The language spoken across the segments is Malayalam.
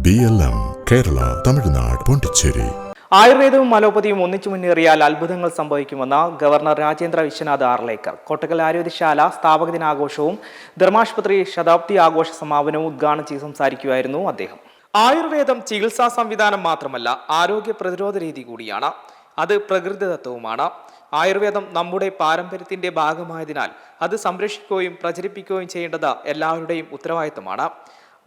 BLM, കേരള, തമിഴ്നാട്, പോണ്ടിച്ചേരി. ആയുർവേദവും അലോപ്പതിയും ഒന്നിച്ചു മുന്നേറിയാൽ അത്ഭുതങ്ങൾ സംഭവിക്കുമെന്ന് ഗവർണർ രാജേന്ദ്ര വിശ്വനാഥ് ആർലേക്കർ. കോട്ടക്കൽ ആയുർവേദശാല സ്ഥാപക ദിനാഘോഷവും ധർമാശുപത്രി ശതാബ്ദി ആഘോഷ സമാപനവും ഉദ്ഘാടനം ചെയ്ത് സംസാരിക്കുകയായിരുന്നു അദ്ദേഹം. ആയുർവേദം ചികിത്സാ സംവിധാനം മാത്രമല്ല, ആരോഗ്യ പ്രതിരോധ രീതി കൂടിയാണ്. അത് പ്രകൃതിദത്തവുമാണ്. ആയുർവേദം നമ്മുടെ പാരമ്പര്യത്തിന്റെ ഭാഗമായതിനാൽ അത് സംരക്ഷിക്കുകയും പ്രചരിപ്പിക്കുകയും ചെയ്യേണ്ടത് എല്ലാവരുടെയും ഉത്തരവാദിത്തമാണ്.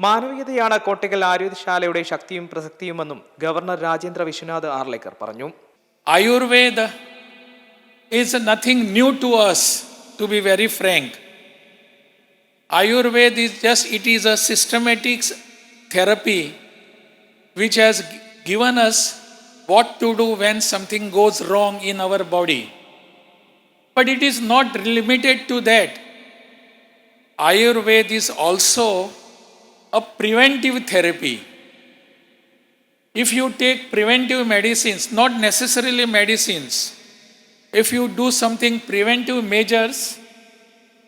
മാനവികതയാണ് കോട്ടക്കൽ ആയുർവേദശാലയുടെ ശക്തിയും പ്രസക്തിയുമെന്നും ഗവർണർ രാജേന്ദ്ര വിശ്വനാഥ് ആർലേക്കർ പറഞ്ഞു. Ayurveda is nothing new to us, to be very frank. Ayurveda it is a systematic therapy which has given us what to do when something goes wrong in our body. But it is not limited to that. Ayurveda is also a preventive therapy. If you take preventive medicines, not necessarily medicines, if you do something preventive measures,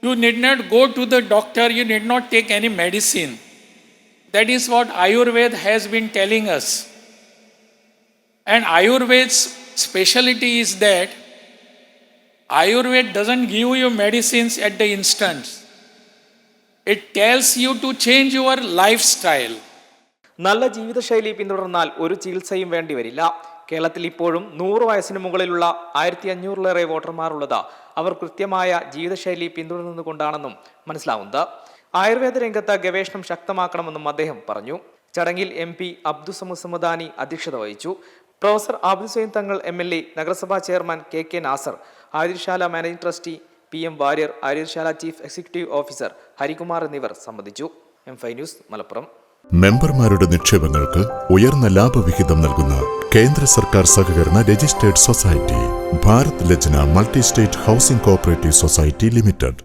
you need not go to the doctor, you need not take any medicine. That is what Ayurveda has been telling us. And Ayurveda's speciality is that Ayurveda doesn't give you medicines at the instant. It tells you to change your lifestyle. നല്ല ജീവിതശൈലി പിന്തുടർന്നാൽ ഒരു ചികിത്സയും വേണ്ടിവരില്ല. കേരളത്തിൽ ഇപ്പോഴും 100 വയസ്സിന് മുകളിലുള്ള 1500-ലേറെ വോട്ടർമാരുള്ളത് അവർ കൃത്യമായ ജീവിതശൈലി പിന്തുടർന്നുകൊണ്ടാണെന്നും മനസ്സിലാവുന്നത്. ആയുർവേദ രംഗത്ത് ഗവേഷണം ശക്തമാക്കണമെന്നും അദ്ദേഹം പറഞ്ഞു. ചടങ്ങിൽ MP അബ്ദുസമദ് സമദാനി അധ്യക്ഷത വഹിച്ചു. പ്രൊഫസർ ആബിദ് ഹുസൈൻ തങ്ങൾ MLA, നഗരസഭാ chairman KK Nasar, ആയുർവേദശാല managing trustee PM Warrier, ആയുർവേദശാല chief executive officer Harikumar എന്നിവർ സംബന്ധിച്ചു. M5 news, Malappuram. മെമ്പർമാരുടെ നിക്ഷേപങ്ങൾക്ക് ഉയർന്ന ലാഭവിഹിതം നൽകുന്ന കേന്ദ്ര സർക്കാർ സഹകരണ രജിസ്റ്റേർഡ് സൊസൈറ്റി ഭാരത് ലജ്ന multi state housing cooperative society limited.